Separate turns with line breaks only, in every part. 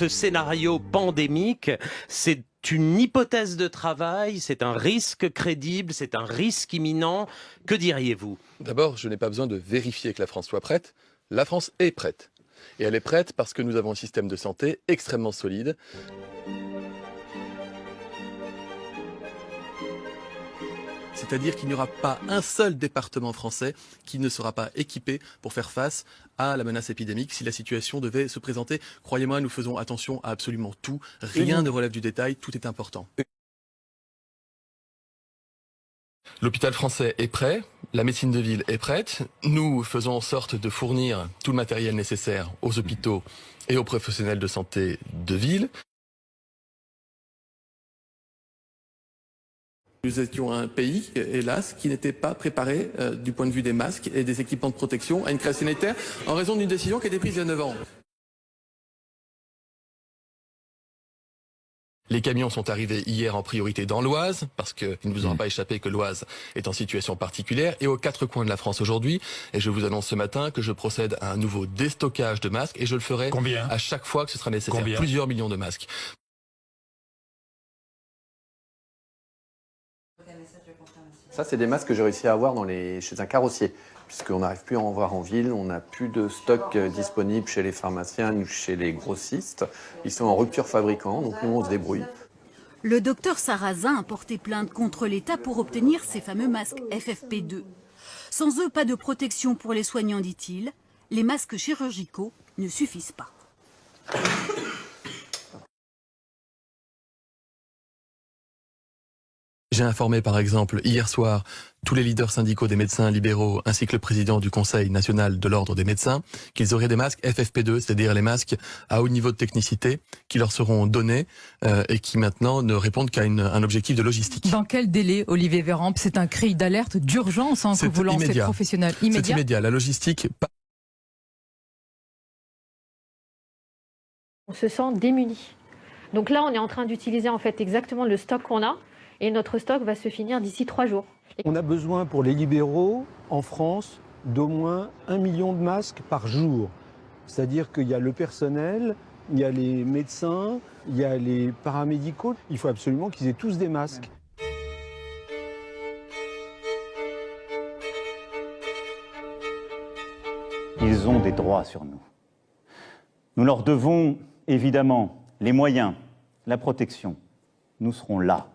ce scénario pandémique, c'est une hypothèse de travail, c'est un risque crédible, c'est un risque imminent. Que diriez-vous?
D'abord, je n'ai pas besoin de vérifier que la France soit prête. La France est prête. Et elle est prête parce que nous avons un système de santé extrêmement solide. C'est-à-dire qu'il n'y aura pas un seul département français qui ne sera pas équipé pour faire face à la menace épidémique si la situation devait se présenter. Croyez-moi, nous faisons attention à absolument tout. Rien ne relève du détail, tout est important. L'hôpital français est prêt, la médecine de ville est prête. Nous faisons en sorte de fournir tout le matériel nécessaire aux hôpitaux et aux professionnels de santé de ville. Nous étions un pays, hélas, qui n'était pas préparé du point de vue des masques et des équipements de protection à une crise sanitaire en raison d'une décision qui a été prise il y a 9 ans. Les camions sont arrivés hier en priorité dans l'Oise, parce qu'il ne vous aura pas échappé que l'Oise est en situation particulière, et aux 4 coins de la France aujourd'hui. Et je vous annonce ce matin que je procède à un nouveau déstockage de masques, et je le ferai à chaque fois que ce sera nécessaire. Plusieurs millions de masques.
Ça, c'est des masques que j'ai réussi à avoir chez un carrossier, puisqu'on n'arrive plus à en voir en ville, on n'a plus de stock disponible chez les pharmaciens ou chez les grossistes. Ils sont en rupture fabricant, donc nous, on se débrouille.
Le docteur Sarrazin a porté plainte contre l'État pour obtenir ces fameux masques FFP2. Sans eux, pas de protection pour les soignants, dit-il. Les masques chirurgicaux ne suffisent pas.
J'ai informé par exemple hier soir tous les leaders syndicaux des médecins libéraux ainsi que le président du Conseil national de l'ordre des médecins qu'ils auraient des masques FFP2, c'est-à-dire les masques à haut niveau de technicité qui leur seront donnés et qui maintenant ne répondent qu'à un objectif de logistique.
Dans quel délai, Olivier Véran? C'est un cri d'alerte d'urgence que vous lancez,
immédiat.
Professionnel.
C'est immédiat. La logistique...
On se sent démuni. Donc là, on est en train d'utiliser en fait exactement le stock qu'on a. Et notre stock va se finir d'ici 3 jours.
On a besoin pour les libéraux, en France, d'au moins 1 million de masques par jour. C'est-à-dire qu'il y a le personnel, il y a les médecins, il y a les paramédicaux. Il faut absolument qu'ils aient tous des masques.
Ils ont des droits sur nous. Nous leur devons évidemment les moyens, la protection. Nous serons là.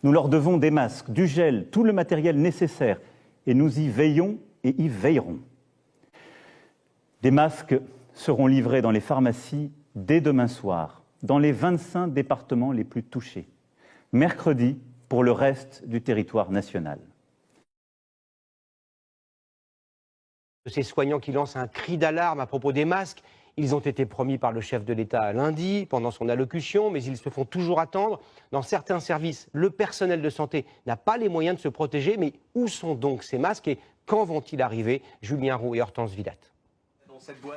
Nous leur devons des masques, du gel, tout le matériel nécessaire. Et nous y veillons et y veillerons. Des masques seront livrés dans les pharmacies dès demain soir, dans les 25 départements les plus touchés. Mercredi, pour le reste du territoire national.
Ces soignants qui lancent un cri d'alarme à propos des masques, ils ont été promis par le chef de l'État lundi, pendant son allocution, mais ils se font toujours attendre. Dans certains services, le personnel de santé n'a pas les moyens de se protéger. Mais où sont donc ces masques et quand vont-ils arriver? Julien Roux et Hortense Villat.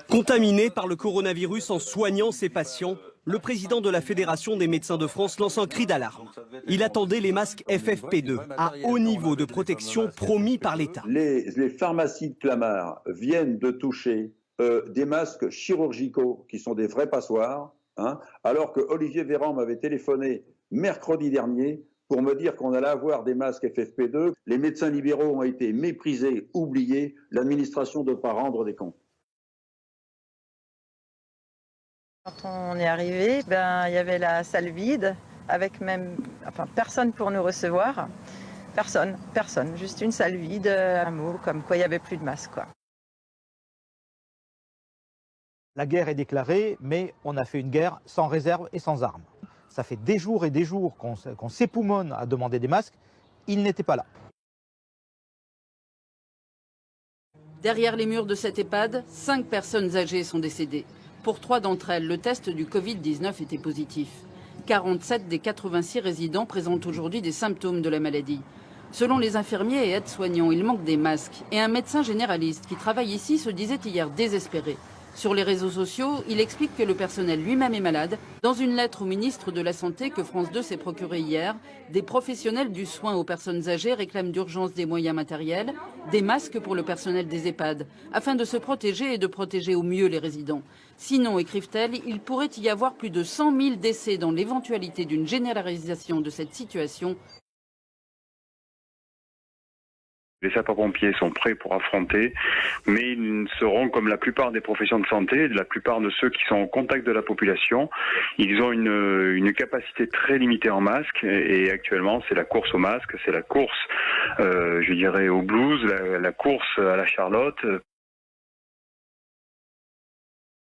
Contaminé par le coronavirus en soignant ses patients, le président de la Fédération des médecins de France lance un cri d'alarme. Il attendait les masques FFP2 à haut niveau de protection promis par l'État.
Les pharmacies de Clamart viennent de toucher des masques chirurgicaux qui sont des vrais passoires, alors que Olivier Véran m'avait téléphoné mercredi dernier pour me dire qu'on allait avoir des masques FFP2. Les médecins libéraux ont été méprisés, oubliés, l'administration ne doit pas rendre des comptes.
Quand on est arrivé, il y avait la salle vide, avec personne pour nous recevoir. Personne, juste une salle vide, un mot comme quoi il n'y avait plus de masques, quoi.
La guerre est déclarée, mais on a fait une guerre sans réserve et sans armes. Ça fait des jours et des jours qu'on s'époumonne à demander des masques. Ils n'étaient pas là.
Derrière les murs de cette EHPAD, 5 personnes âgées sont décédées. Pour 3 d'entre elles, le test du Covid-19 était positif. 47 des 86 résidents présentent aujourd'hui des symptômes de la maladie. Selon les infirmiers et aides-soignants, il manque des masques. Et un médecin généraliste qui travaille ici se disait hier désespéré. Sur les réseaux sociaux, il explique que le personnel lui-même est malade. Dans une lettre au ministre de la Santé que France 2 s'est procurée hier, des professionnels du soin aux personnes âgées réclament d'urgence des moyens matériels, des masques pour le personnel des EHPAD, afin de se protéger et de protéger au mieux les résidents. Sinon, écrivent-elles, il pourrait y avoir plus de 100 000 décès dans l'éventualité d'une généralisation de cette situation.
Les sapeurs-pompiers sont prêts pour affronter, mais ils seront comme la plupart des professions de santé, la plupart de ceux qui sont en contact de la population. Ils ont une capacité très limitée en masque et actuellement c'est la course au masque, c'est la course, je dirais, au blues, la course à la Charlotte.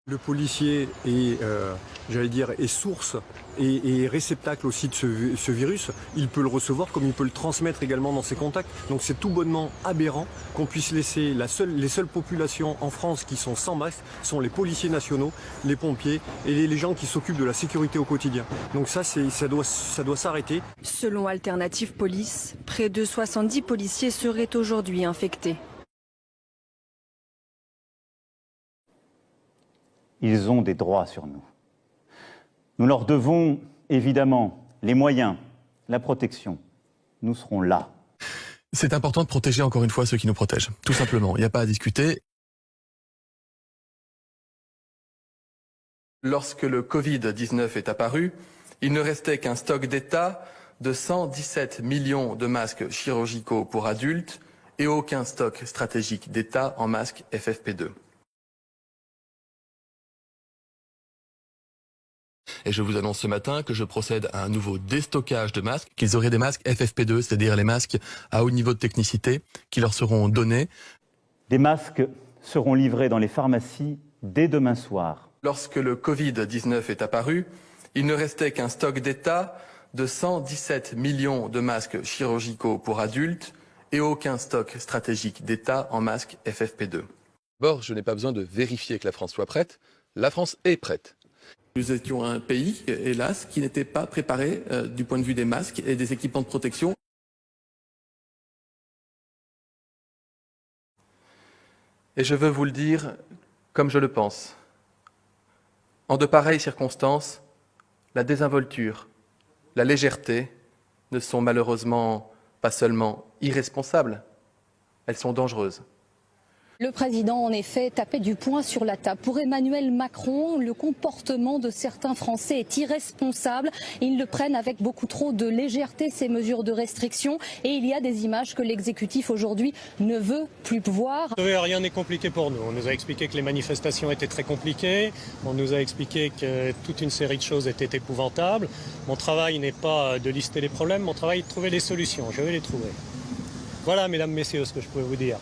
Le policier est, est source et réceptacle aussi de ce virus. Il peut le recevoir comme il peut le transmettre également dans ses contacts. Donc c'est tout bonnement aberrant qu'on puisse laisser les seules populations en France qui sont sans masque sont les policiers nationaux, les pompiers et les gens qui s'occupent de la sécurité au quotidien. Donc ça doit s'arrêter.
Selon Alternative Police, près de 70 policiers seraient aujourd'hui infectés.
Ils ont des droits sur nous. Nous leur devons évidemment les moyens, la protection. Nous serons là.
C'est important de protéger encore une fois ceux qui nous protègent. Tout simplement, il n'y a pas à discuter. Lorsque le Covid-19 est apparu, il ne restait qu'un stock d'État de 117 millions de masques chirurgicaux pour adultes et aucun stock stratégique d'État en masques FFP2. Et je vous annonce ce matin que je procède à un nouveau déstockage de masques, qu'ils auraient des masques FFP2, c'est-à-dire les masques à haut niveau de technicité, qui leur seront donnés.
Des masques seront livrés dans les pharmacies dès demain soir.
Lorsque le Covid-19 est apparu, il ne restait qu'un stock d'État de 117 millions de masques chirurgicaux pour adultes et aucun stock stratégique d'État en masques FFP2. D'abord, je n'ai pas besoin de vérifier que la France soit prête. La France est prête. Nous étions un pays, hélas, qui n'était pas préparé du point de vue des masques et des équipements de protection. Et je veux vous le dire comme je le pense. En de pareilles circonstances, la désinvolture, la légèreté ne sont malheureusement pas seulement irresponsables, elles sont dangereuses.
Le président, en effet, tapait du poing sur la table. Pour Emmanuel Macron, le comportement de certains Français est irresponsable. Ils le prennent avec beaucoup trop de légèreté, ces mesures de restriction. Et il y a des images que l'exécutif aujourd'hui ne veut plus voir.
Rien n'est compliqué pour nous. On nous a expliqué que les manifestations étaient très compliquées. On nous a expliqué que toute une série de choses étaient épouvantables. Mon travail n'est pas de lister les problèmes, mon travail est de trouver les solutions. Je vais les trouver. Voilà, mesdames, messieurs, ce que je peux vous dire.